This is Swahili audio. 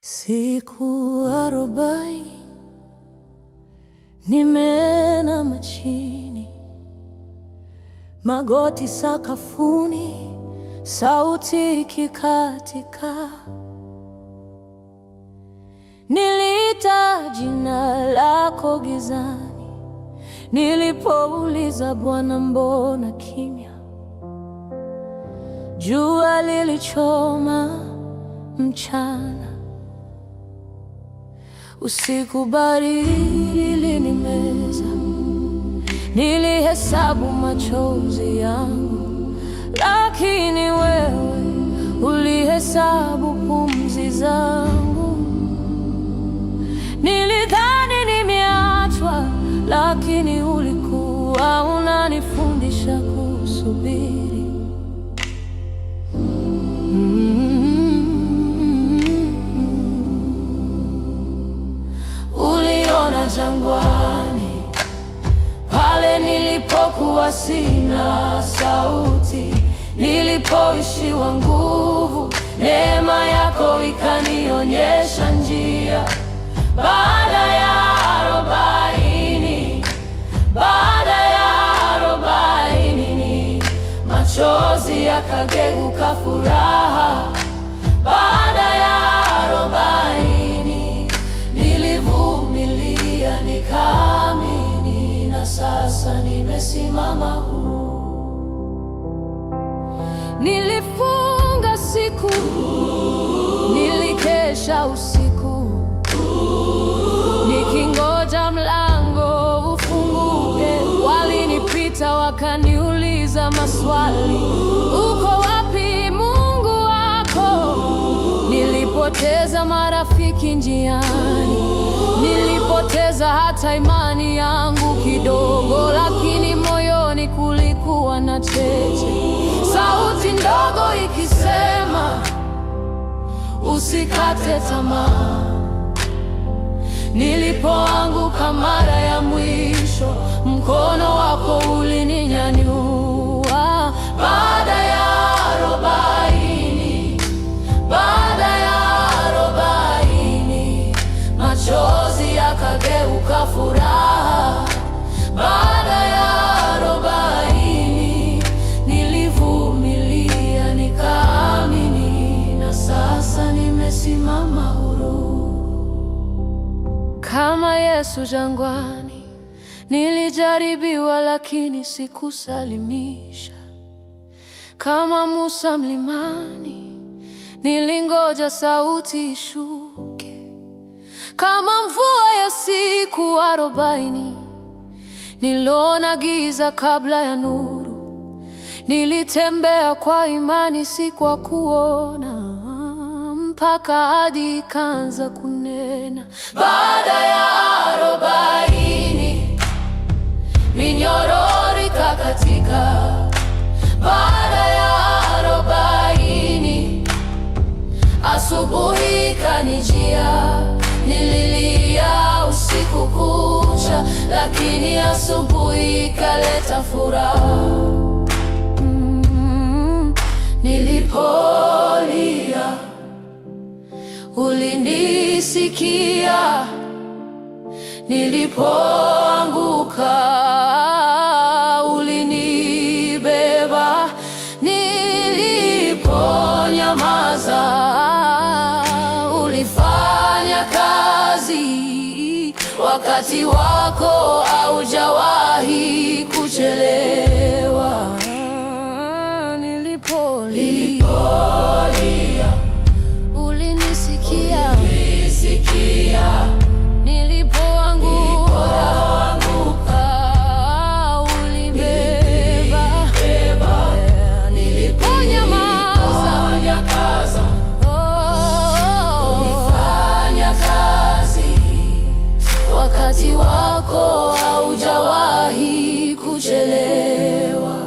Siku 40 nimeinama chini, magoti sakafuni, sauti ikikatika. Niliita jina lako gizani, nilipouliza Bwana, mbona kimya? Jua lilichoma mchana, usiku baridi ilinimeza. Nilihesabu machozi yangu, lakini wewe ulihesabu pumzi zangu. Nilidhani nimeachwa, lakini ulikuwa unanifundisha kusubiri. Jangwani, pale nilipokuwa sina sauti, nilipoishiwa nguvu, neema yako ikanionyesha njia. Baada ya 40, machozi yakageuka furaha. Baada ya 40 nilivumilia, nikaamini, na sasa nimesimama huru. Nilifunga siku, nilikesha usiku, nikingoja mlango ufunguke. Walinipita wakaniuliza maswali, uko wapi Mungu wako? Nilipoteza marafiki njiani, nilipoteza hata imani yangu kidogo, lakini moyoni kulikuwa na cheche, sauti ndogo ikisema, usikate tamaa. Nilipoanguka mara ya mwisho, mkono wako ulininyanyua. Baada ya 40, machozi yakageuka furaha. Baada ya 40 nilivumilia, nikaamini, na sasa nimesimama huru. Kama Yesu jangwani, nilijaribiwa lakini sikusalimisha. Kama Musa mlimani, nilingoja sauti ishuke. Kama mvua ya siku 40, niliona giza kabla ya nuru. Nilitembea kwa imani, si kwa kuona, mpaka ahadi ikaanza kunena. Baada ya 40 minyororo ikakatika. Baada ya 40 asubuhi ikanijia. Nililia usiku kucha, lakini asubuhi ikaleta furaha. Nilipolia ulinisikia, nilipoanguka ulinibeba, niliponyamaza ulifanya kazi. Wakati wako haujawahi kuchelewa. Nilipolia ulinisikia, nilipoanguka ulibeba, niliponyamaza ulifanya kazi. Wakati wako haujawahi kuchelewa.